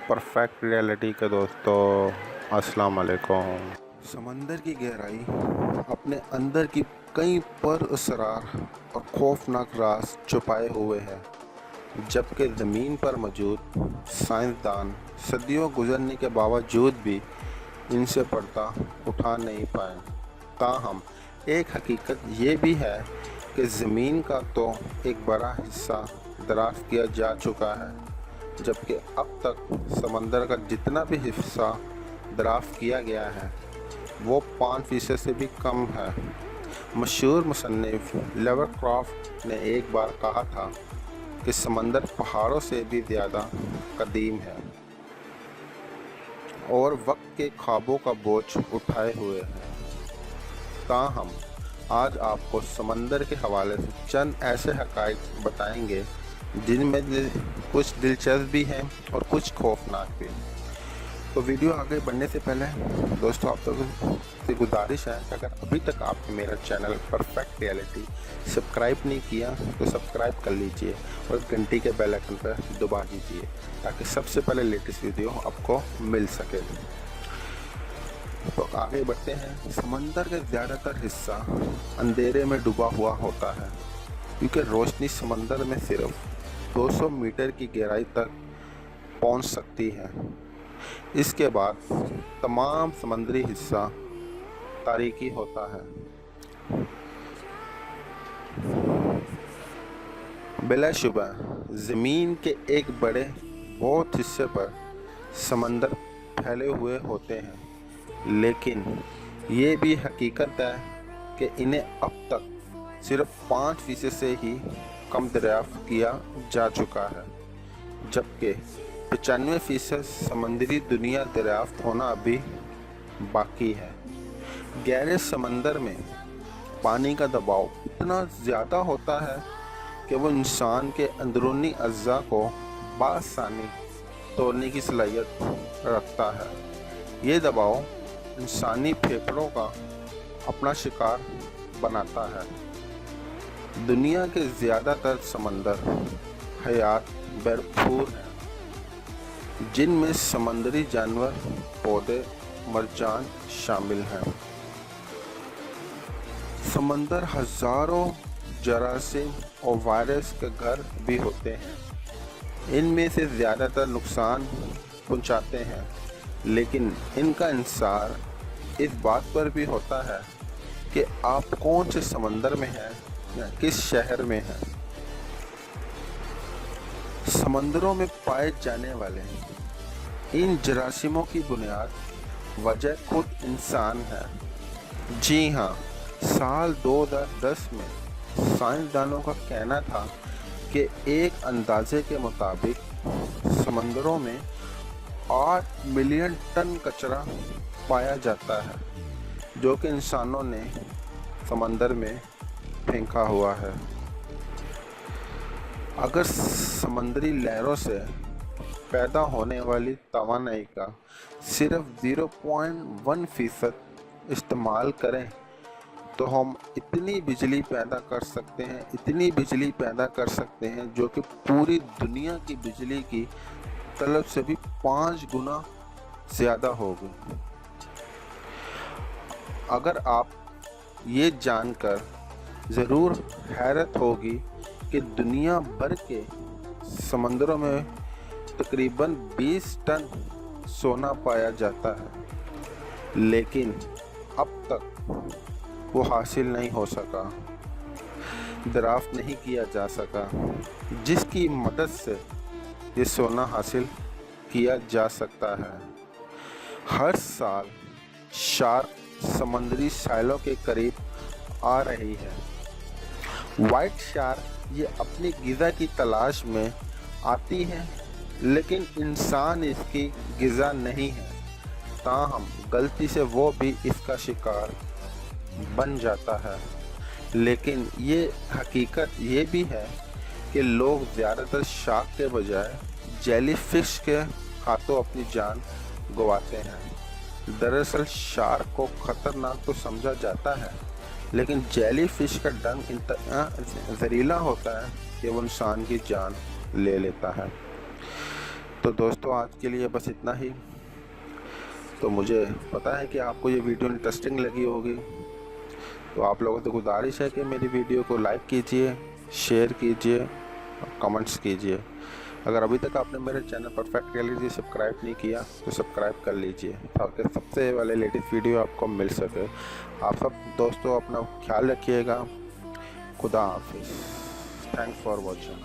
Perfect reality के दोस्तों, अस्सलाम वालेकुम। समंदर की गहराई अपने अंदर की कई पुरअसरार और खौफनाक राज छुपाए हुए है, जबकि ज़मीन पर मौजूद साइंसदान सदियों गुजरने के बावजूद भी इनसे पर्दा उठा नहीं पाए। ताहम एक हकीकत ये भी है कि ज़मीन का तो एक बड़ा हिस्सा दराज किया जा चुका है, जबकि अब तक समंदर का जितना भी हिस्सा दराफ्त किया गया है वो 5% से भी कम है। मशहूर मुसन्निफ लवक्राफ्ट ने एक बार कहा था कि समंदर पहाड़ों से भी ज़्यादा कदीम है और वक्त के ख्वाबों का बोझ उठाए हुए है। ताहम आज आपको समंदर के हवाले से चंद ऐसे हक़ाइक़ बताएंगे जिनमें कुछ दिलचस्प भी हैं और कुछ खौफनाक भी। तो वीडियो आगे बढ़ने से पहले दोस्तों आप लोगों से गुजारिश है कि अगर अभी तक आपने मेरा चैनल परफेक्ट रियलिटी सब्सक्राइब नहीं किया तो सब्सक्राइब कर लीजिए और घंटी के बेल आइकन पर दबा दीजिए ताकि सबसे पहले लेटेस्ट वीडियो आपको मिल सके। तो आगे बढ़ते हैं। समंदर का ज़्यादातर हिस्सा अंधेरे में डूबा हुआ होता है क्योंकि रोशनी समंदर में सिर्फ 200 मीटर की गहराई तक पहुंच सकती है। इसके बाद तमाम समुद्री हिस्सा तारीकी होता है। बिलाशुबा ज़मीन के एक बड़े बहुत हिस्से पर समंदर फैले हुए होते हैं, लेकिन ये भी हकीकत है कि इन्हें अब तक सिर्फ 5% से ही कम दरियाफ्त किया जा चुका है, जबकि 95% समुद्री दुनिया दरियाफ्त होना अभी बाकी है। गहरे समंदर में पानी का दबाव इतना ज़्यादा होता है कि वो इंसान के अंदरूनी अज़्ज़ा को बआसानी तोड़ने की सलाहियत रखता है। ये दबाव इंसानी फेफड़ों का अपना शिकार बनाता है। दुनिया के ज़्यादातर समंदर हयात भरपूर हैं, जिनमें समंदरी जानवर, पौधे, मरजान शामिल हैं। समंदर हज़ारों जरासीम और वायरस के घर भी होते हैं। इनमें से ज़्यादातर नुकसान पहुंचाते हैं, लेकिन इनका इंसार इस बात पर भी होता है कि आप कौन से समंदर में हैं या किस शहर में हैं। समंदरों में पाए जाने वाले इन जरासीमों की बुनियाद वजह खुद इंसान है। जी हाँ, साल 2010 में साइंसदानों का कहना था कि एक अंदाजे के मुताबिक समंदरों में 8 मिलियन टन कचरा पाया जाता है, जो कि इंसानों ने समंदर में फेंका हुआ है। अगर समंदरी लहरों से पैदा होने वाली तवानाई का सिर्फ 0.1% इस्तेमाल करें तो हम इतनी बिजली पैदा कर सकते हैं जो कि पूरी दुनिया की बिजली की तलब से भी 5 गुना ज़्यादा होगी। अगर आप ये जानकर ज़रूर हैरत होगी कि दुनिया भर के समंदरों में तकरीबन 20 टन सोना पाया जाता है, लेकिन अब तक वो हासिल नहीं हो सका, दरियाफ्त नहीं किया जा सका, जिसकी मदद से ये सोना हासिल किया जा सकता है। हर साल शार्क समुद्री साहिलों के करीब आ रही है। वाइट शार्क ये अपनी ग़िज़ा की तलाश में आती है, लेकिन इंसान इसकी ग़िज़ा नहीं है। ताहम गलती से वो भी इसका शिकार बन जाता है। लेकिन ये हकीकत ये भी है कि लोग ज़्यादातर शार्क के बजाय जेलीफिश के हाथों अपनी जान गंवाते हैं। दरअसल शार्क को ख़तरनाक तो समझा जाता है, लेकिन जेलीफिश का डंक इतना जहरीला होता है कि वो इंसान की जान ले लेता है। تو دوستوں آج کے لیے بس اتنا ہی. تو مجھے پتا ہے کہ آپ کو یہ ویڈیو انٹرسٹنگ لگی ہوگی، تو آپ لوگوں سے گزارش ہے کہ میری ویڈیو کو لائک کیجئے، شیئر کیجئے اور کمنٹس کیجئے. اگر ابھی تک آپ نے میرے چینل پرفیکٹ ریئلٹی سبسکرائب نہیں کیا تو سبسکرائب کر لیجئے تاکہ سب سے والے لیٹسٹ ویڈیو آپ کو مل سکے. آپ سب دوستوں اپنا خیال رکھیے گا. خدا حافظ. Thanks for watching.